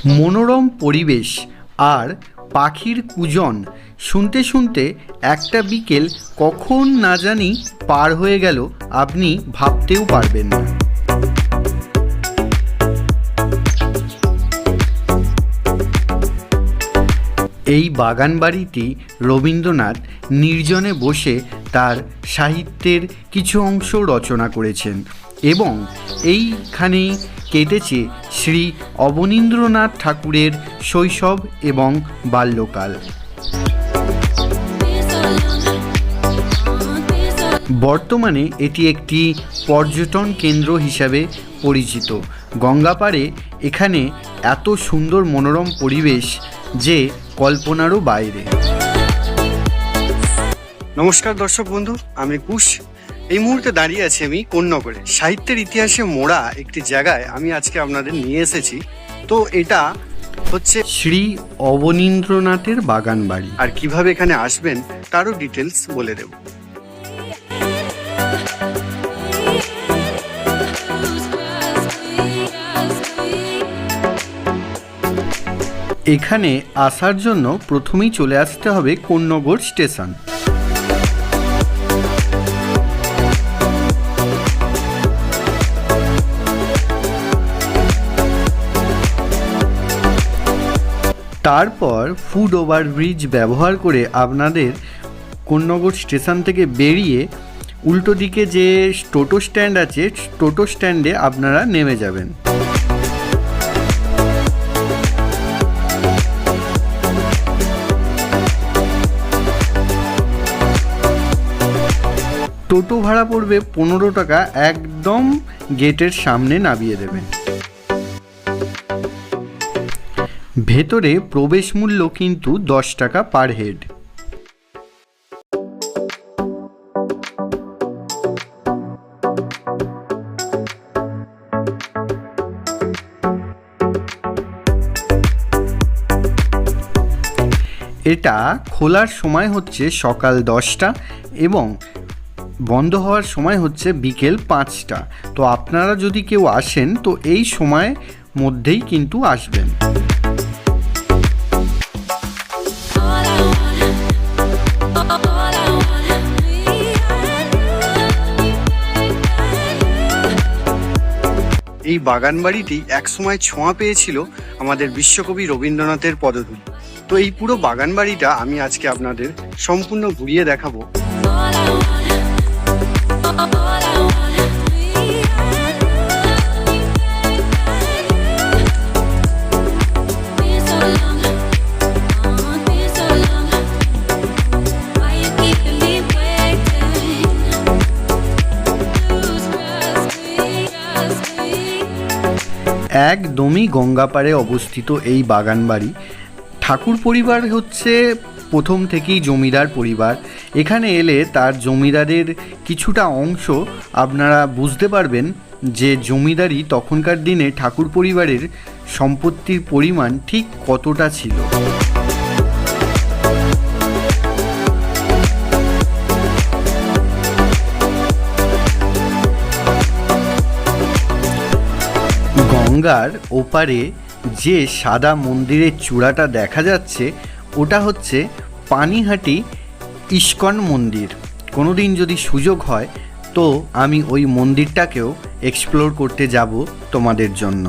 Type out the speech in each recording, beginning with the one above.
মনোরম পরিবেশ আর পাখির কুজন শুনতে শুনতে একটা বিকেল কখন না জানি পার হয়ে গেল আপনি ভাবতেও পারবেন না। এই বাগান বাড়িটি রবীন্দ্রনাথ নির্জনে বসে তার সাহিত্যের কিছু অংশ রচনা করেছেন এবং এইখানেই কেটেছে শ্রী অবনীন্দ্রনাথ ঠাকুরের শৈশব এবং বাল্যকাল। বর্তমানে এটি একটি পর্যটন কেন্দ্র হিসাবে পরিচিত। গঙ্গাপাড়ে এখানে এত সুন্দর মনোরম পরিবেশ যে কল্পনারও বাইরে। নমস্কার দর্শক বন্ধু, আমি কুশ। এই মুহূর্তে দাঁড়িয়ে আছি আমি কোন্নগরে। সাহিত্যের ইতিহাসে মোড়া একটি জায়গায় আমি আজকে আপনাদের নিয়ে এসেছি। তো এটা হচ্ছে শ্রী অবনীন্দ্রনাথের বাগান বাড়ি। আর কিভাবে এখানে আসবেন তারও ডিটেলস বলে দেব। এখানে আসার জন্য প্রথমেই চলে আসতে হবে কোন্নগর স্টেশন। তারপর ফুট ওভার ব্রিজ ব্যবহার করে আপনাদের কোন্নগর স্টেশন থেকে বেরিয়ে উল্টো দিকে যে টোটো স্ট্যান্ড আছে, টোটো স্ট্যান্ডে আপনারা নেমে যাবেন। টোটো ভাড়া পড়বে 15 টাকা, একদম গেটের সামনে নামিয়ে দেবেন। ভেতরে প্রবেশ মূল্য কিন্তু 10 টাকা পার হেড। এটা খোলার সময় হচ্ছে সকাল 10টা এবং বন্ধ হওয়ার সময় হচ্ছে বিকেল 5টা। তো আপনারা যদি কেউ আসেন তো এই সময় মধ্যেই কিন্তু আসবেন। এই বাগান বাড়িটি একসময় ছোঁয়া পেয়েছিল আমাদের বিশ্বকবি রবীন্দ্রনাথের পদধূলি। তো এই পুরো বাগান বাড়িটা আমি আজকে আপনাদের সম্পূর্ণ ঘুরিয়ে দেখাবো। একদমই গঙ্গাপাড়ে অবস্থিত এই বাগান বাড়ি। ঠাকুর পরিবার হচ্ছে প্রথম থেকেই জমিদার পরিবার। এখানে এলে তার জমিদারের কিছুটা অংশ আপনারা বুঝতে পারবেন যে জমিদারি তখনকার দিনে ঠাকুর পরিবারের সম্পত্তির পরিমাণ ঠিক কতটা ছিল। গঙ্গার ওপারে যে সাদা মন্দিরের চূড়াটা দেখা যাচ্ছে ওটা হচ্ছে পানিহাটি ইস্কন মন্দির। কোনোদিন যদি সুযোগ হয় তো আমি ওই মন্দিরটাকেও এক্সপ্লোর করতে যাব তোমাদের জন্য।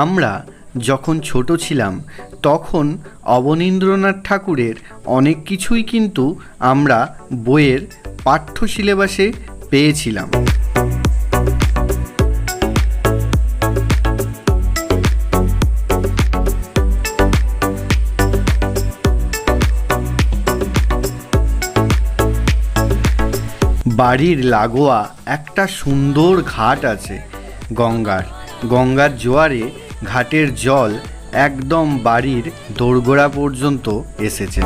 আমরা যখন ছোট ছিলাম তখন অবনীন্দ্রনাথ ঠাকুরের অনেক কিছুই কিন্তু আমরা বইয়ের পাঠ্য সিলেবাসে পেয়েছিলাম। বাড়ির লাগোয়া একটা সুন্দর ঘাট আছে গঙ্গার জোয়ারে ঘাটের জল একদম বাড়ির দোরগোড়া পর্যন্ত এসেছে।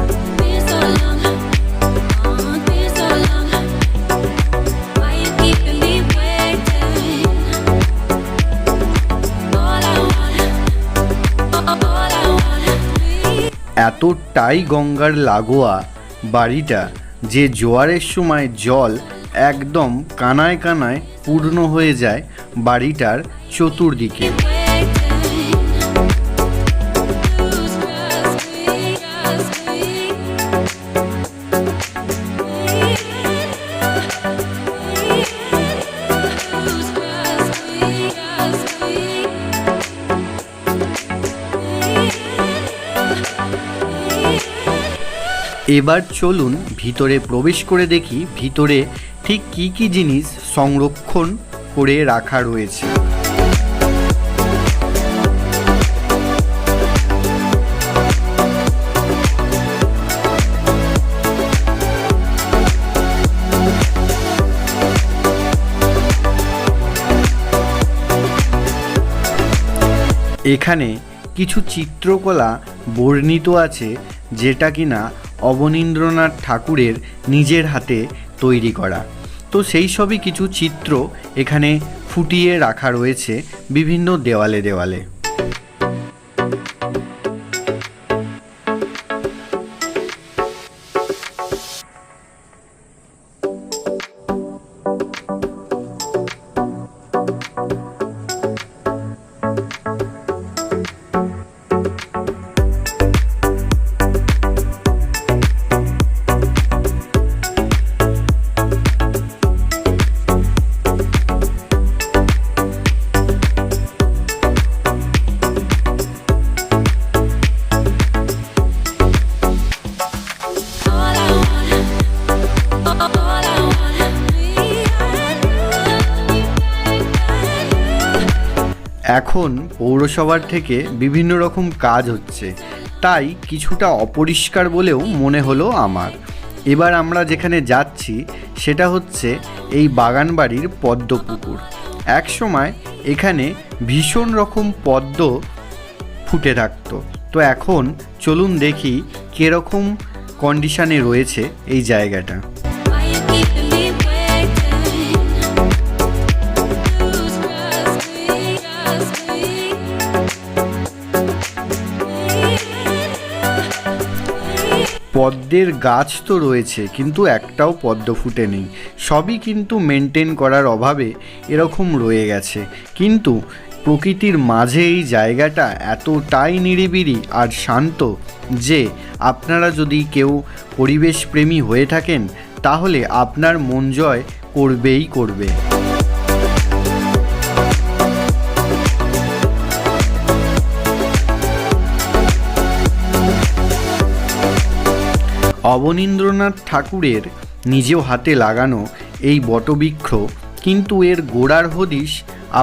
এতটাই গঙ্গার লাগোয়া বাড়িটা যে জোয়ারের সময় জল একদম কানায় কানায় পূর্ণ হয়ে যায় বাড়িটার চতুর্দিকে। এবার চলুন ভিতরে প্রবেশ করে দেখি ভিতরে ঠিক কি কি জিনিস সংরক্ষণ করে রাখা রয়েছে। এখানে কিছু চিত্রকলা বর্ণিত আছে যেটা কিনা অবনীন্দ্রনাথ ঠাকুরের নিজের হাতে তৈরি করা। তো সেই সবই কিছু চিত্র এখানে ফুটিয়ে রাখা রয়েছে বিভিন্ন দেওয়ালে দেওয়ালে। এখন পৌরসভার থেকে বিভিন্ন রকম কাজ হচ্ছে, তাই কিছুটা অপরিষ্কার বলেও মনে হলো আমার। এবার আমরা যেখানে যাচ্ছি সেটা হচ্ছে এই বাগানবাড়ির পদ্মপুকুর। এক সময় এখানে ভীষণ রকম পদ্ম ফুটে থাকতো। তো এখন চলুন দেখি কীরকম কন্ডিশনে রয়েছে এই জায়গাটা। পদ্মের গাছ তো রয়েছে কিন্তু একটাও পদ্ম ফুটে নেই, সবই কিন্তু মেনটেন করার অভাবে এরকম রয়ে গেছে। কিন্তু প্রকৃতির মাঝে এই জায়গাটা এতটাই নিরিবিলি আর শান্ত যে আপনারা যদি কেউ পরিবেশপ্রেমী হয়ে থাকেন তাহলে আপনার মন জয় করবেই করবে। অবনীন্দ্রনাথ ঠাকুরের নিজেও হাতে লাগানো এই বটবৃক্ষ, কিন্তু এর গোড়ার হদিশ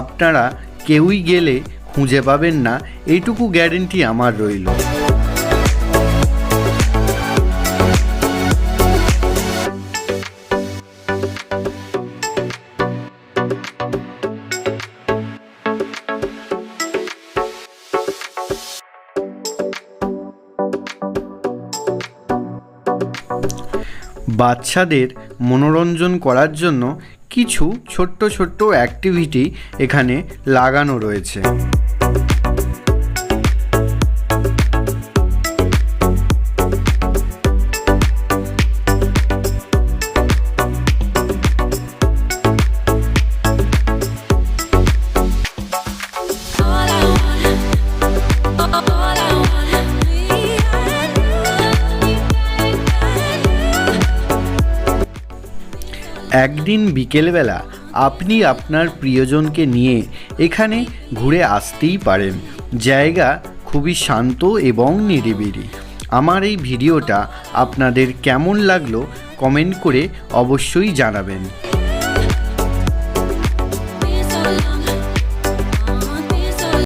আপনারা কেউই গেলে খুঁজে পাবেন না, এইটুকু গ্যারেন্টি আমার রইল। বাচ্চাদের মনোরঞ্জন করার জন্য কিছু ছোট্ট ছোট্ট অ্যাক্টিভিটি এখানে লাগানো রয়েছে। একদিন বিকেলবেলা আপনি আপনার প্রিয়জনকে নিয়ে এখানে ঘুরে আসতেই পারেন। জায়গা খুবই শান্ত এবং নিরিবিলি। আমার এই ভিডিওটা আপনাদের কেমন লাগলো কমেন্ট করে অবশ্যই জানাবেন।